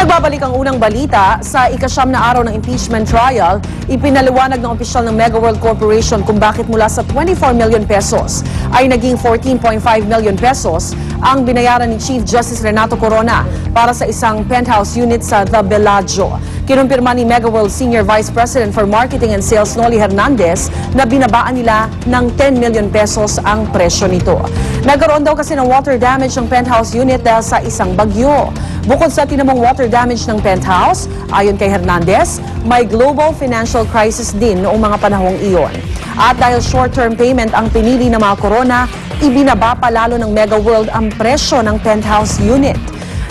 Nagbabalik ang unang balita. Sa ika-9 na araw ng impeachment trial, ipinaliwanag ng opisyal ng Mega World Corporation kung bakit mula sa 24 million pesos ay naging 14.5 million pesos ang binayaran ni Chief Justice Renato Corona para sa isang penthouse unit sa The Bellagio. Kinumpirma ni Mega World Senior Vice President for Marketing and Sales Noli Hernandez na binabaan nila ng 10 million pesos ang presyo nito. Nagkaroon daw kasi ng water damage ng penthouse unit dahil sa isang bagyo. Bukod sa tinamong water damage ng penthouse, ayon kay Hernandez, may global financial crisis din noong mga panahong iyon. At dahil short-term payment ang pinili ng mga Corona, ibinaba pa lalo ng Mega World ang presyo ng penthouse unit.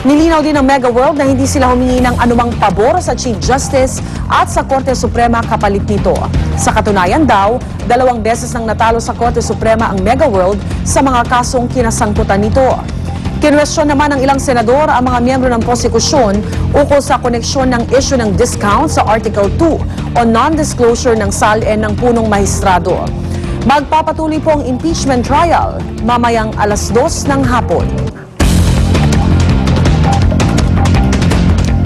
Nilinaw din ng Mega World na hindi sila humingi ng anumang pabor sa Chief Justice at sa Korte Suprema kapalit nito. Sa katunayan daw, 2 beses nang natalo sa Korte Suprema ang Mega World sa mga kasong kinasangkutan nito. Kinwestiyon naman ng ilang senador ang mga miyembro ng prosekusyon ukol sa koneksyon ng issue ng discount sa Article 2 o non-disclosure ng SALN ng punong mahistrado. Magpapatuloy po ang impeachment trial mamayang 2:00 ng hapon.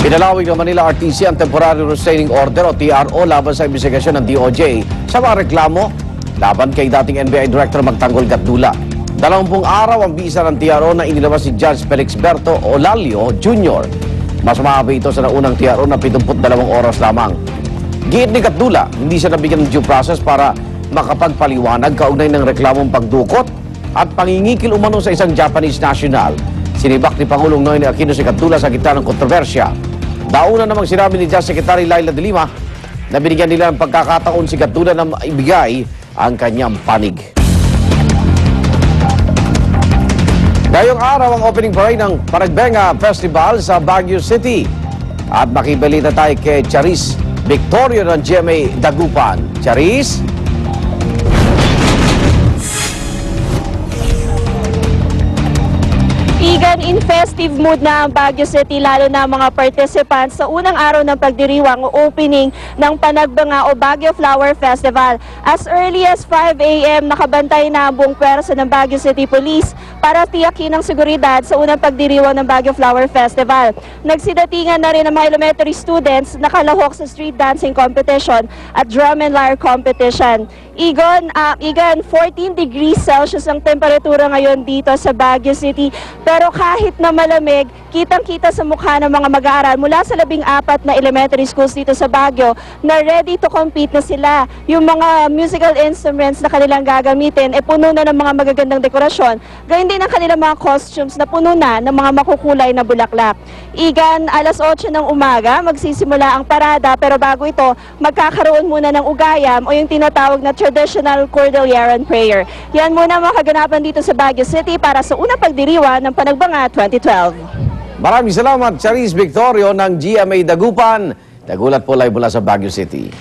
Pinalawig ng Manila RTC ang Temporary Restraining Order o TRO laban sa investigasyon ng DOJ sa mga reklamo laban kay dating NBI Director Magtanggol Gatdula. 20 araw ang bisa ng TRO na inilabas si Judge Felix Berto Olalio Jr. Mas mahaba ito sa naunang TRO na 72 oras lamang. Giit ni Gatdula, hindi siya nabigyan ng due process para makapagpaliwanag kaugnay ng reklamong pagdukot at pangingikil umano sa isang Japanese national. Sinibak ni Pangulong Noynoy Aquino si Gatdula sa gitna ng kontrobersya. Dauna namang sinabi ni Judge Secretary Laila de Lima na binigyan nila ng pagkakataon si Gatdula na maibigay ang kanyang panig. Ngayong araw ang opening parade ng Panagbenga Festival sa Baguio City. At makibalita tayo kay Charis Victorio ng GMA Dagupan. Charis? Igan, in festive mood na ang Baguio City, lalo na mga participants sa unang araw ng pagdiriwang o opening ng Panagbenga o Baguio Flower Festival. As early as 5 a.m. nakabantay na ang buong pwersa ng Baguio City Police para tiyakin ang seguridad sa unang pagdiriwang ng Baguio Flower Festival. Nagsidatingan na rin ang mga elementary students nakalahok sa street dancing competition at drum and lyre competition. Igan, 14 degrees Celsius ang temperatura ngayon dito sa Baguio City. Pero kahit na malamig, kitang-kita sa mukha ng mga mag-aaral mula sa 14 na elementary schools dito sa Baguio na ready to compete na sila. Yung mga musical instruments na kanilang gagamitin, puno na ng mga magagandang dekorasyon. Gayun din ang kanilang mga costumes na puno na ng mga makukulay na bulaklak. Igan, 8:00 ng umaga, magsisimula ang parada, pero bago ito, magkakaroon muna ng ugayam o yung tinatawag na traditional Cordilleran prayer. Yan muna mga kaganapan dito sa Baguio City para sa unang pagdiriwa ng Panagbenga 2012. Maraming salamat, Charis Victorio ng GMA Dagupan. Nagulat po live mula sa Baguio City.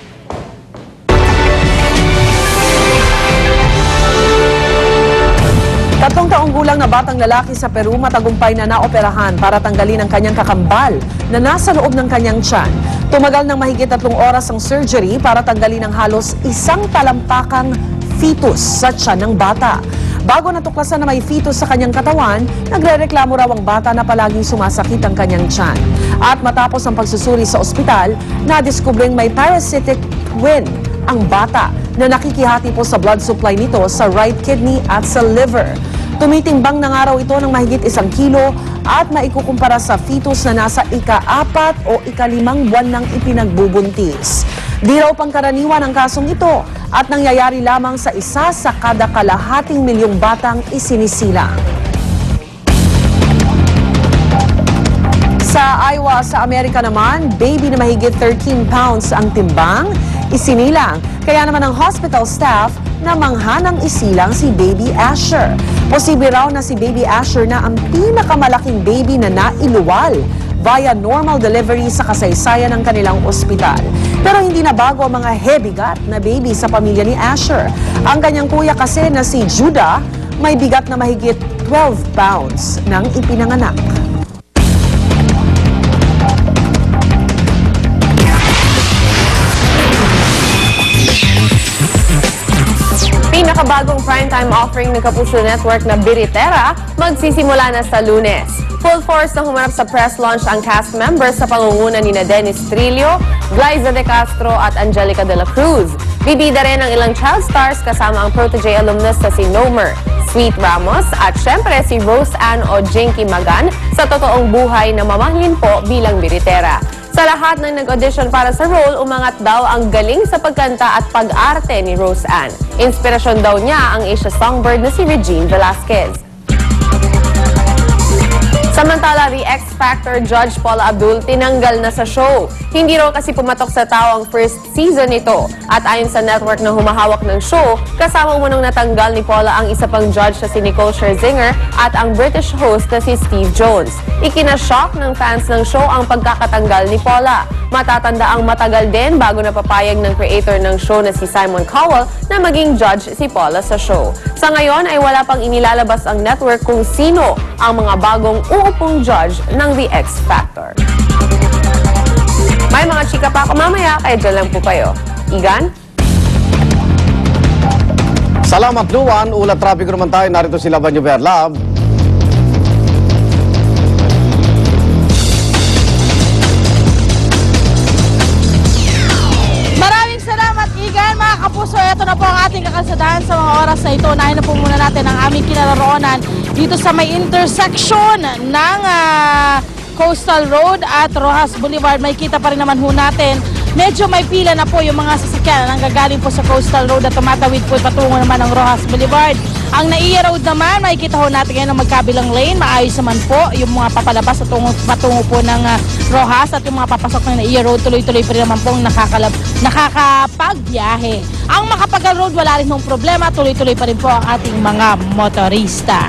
Tatlong taong gulang na batang lalaki sa Peru matagumpay na naoperahan para tanggalin ang kanyang kakambal na nasa loob ng kanyang tiyan. Tumagal ng mahigit 3 oras ang surgery para tanggalin ang halos 1 talampakang fetus sa tiyan ng bata. Bago natuklasan na may fetus sa kanyang katawan, nagrereklamo raw ang bata na palaging sumasakit ang kanyang tiyan. At matapos ang pagsusuri sa ospital, nadiskubring may parasitic twin ang bata na nakikihati po sa blood supply nito sa right kidney at sa liver. Tumitimbang ng araw ito ng mahigit 1 kilo at maikukumpara sa fetus na nasa ika-4 o ika-5 buwan ng ipinagbubuntis. Di raw pangkaraniwan ang kasong ito at nangyayari lamang sa 1 sa kada 1/2 milyong batang isinisilang. Sa Iowa, sa Amerika naman, baby na mahigit 13 pounds ang timbang, isinilang. Kaya naman ang hospital staff na manghanang isilang si Baby Asher. Posible raw na si Baby Asher na ang pinakamalaking baby na nailuwal via normal delivery sa kasaysayan ng kanilang ospital. Pero hindi na bago ang mga hebigat na baby sa pamilya ni Asher. Ang kanyang kuya kasi na si Judah, may bigat na mahigit 12 pounds nang ipinanganak. Pinakabagong primetime offering ng Kapuso Network na Biritera magsisimula na sa Lunes. Full force na humarap sa press launch ang cast members sa pangunguna ni Dennis Trillo, Glyza De Castro at Angelica De La Cruz. Bibida rin ang ilang child stars kasama ang protege alumnus na si Nomer, Sweet Ramos at syempre si Rose Ann o Jinky Magan sa totoong buhay na mamahalin po bilang biritera. Sa lahat ng nag-audition para sa role, umangat daw ang galing sa pagkanta at pag-arte ni Rose Ann. Inspirasyon daw niya ang Asia songbird na si Regine Velasquez. Samantala, the X Factor judge Paula Abdul tinanggal na sa show. Hindi raw kasi pumatok sa tao ang first season nito. At ayon sa network na humahawak ng show, kasama umunong natanggal ni Paula ang isa pang judge na si Nicole Scherzinger at ang British host na si Steve Jones. Ikinashock ng fans ng show ang pagkakatanggal ni Paula. Matatanda ang matagal din bago napapayag ng creator ng show na si Simon Cowell na maging judge si Paula sa show. Sa ngayon ay wala pang inilalabas ang network kung sino ang mga bagong uupong judge ng The X Factor. May mga chika pa ako mamaya, kaya dyan lang po kayo. Igan? Salamat, Luan. Ulat trapiko naman tayo. Narito si Laban Verla. Maraming salamat, Igan. Mga kapuso, ito na po ang ating kakalsadahan sa mga oras na ito. Unahin na po muna natin ang aming kinaroroonan dito sa may intersection ng Coastal Road at Rojas Boulevard. May kita pa rin naman ho natin. Medyo may pila na po yung mga sasakyan ang gagaling po sa Coastal Road at tumatawid po patungo naman ng Rojas Boulevard. Ang Naiya Road naman, makikita ho natin ngayon ang magkabilang lane. Maayos naman po yung mga papalabas at patungo po ng Rojas at yung mga papasok ng Naiya Road. Tuloy-tuloy pa rin naman pong nakakapagbiyahe. Ang Macapagal Road, wala rin hong problema. Tuloy-tuloy pa rin po ang ating mga motorista.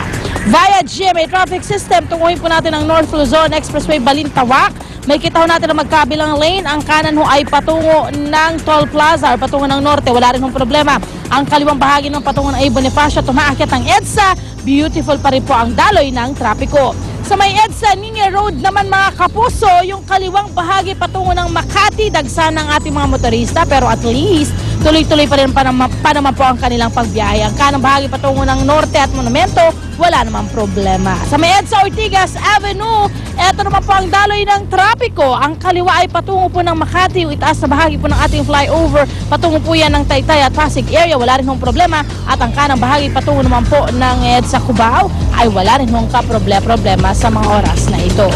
Via GMA Traffic System, tunguhin po natin ang North Luzon Expressway Balintawak. May kita ho natin ang magkabilang lane. Ang kanan ho ay patungo ng Toll Plaza or patungo ng Norte. Wala rin hong problema. Ang kaliwang bahagi ng patungo ng Bonifacio, tumaakyat ang EDSA. Beautiful pa rin po ang daloy ng trapiko. Sa may EDSA Niña Road naman mga kapuso, yung kaliwang bahagi patungo ng Makati, dagsa ng ating mga motorista. Pero at least, tuloy-tuloy pa rin pa naman po ang kanilang pagbiyahe. Ang kanang bahagi patungo ng Norte at Monumento, wala namang problema. Sa may EDSA Ortigas Avenue, eto naman po ang daloy ng trapiko. Ang kaliwa ay patungo po ng Makati, itaas na bahagi po ng ating flyover, patungo po yan ng Taytay at Pasig area, wala rin hong problema. At ang kanang bahagi patungo naman po ng EDSA Cubao, ay wala rin hong problema sa mga oras na ito.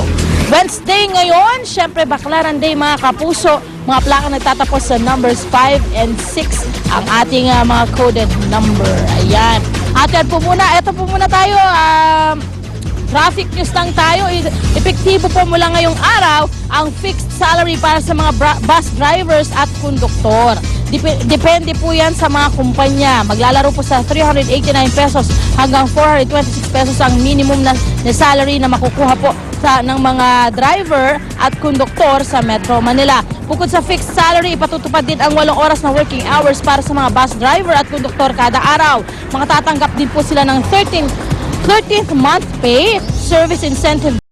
Wednesday ngayon, syempre Baklaran Day mga kapuso, mga plaka nagtatapos sa numbers 5 and 6 ang ating mga coded number. Ayan. At yan po muna, ito po muna tayo, traffic news lang tayo. Epektibo po mula ngayong araw ang fixed salary para sa mga bus drivers at konduktor. Depende po yan sa mga kumpanya. Maglalaro po sa 389 pesos hanggang 426 pesos ang minimum na salary na makukuha po ng mga driver at konduktor sa Metro Manila. Bukod sa fixed salary, ipatutupad din ang 8 oras na working hours para sa mga bus driver at konduktor kada araw. Mga tatanggap din po sila ng 13th month pay, service incentive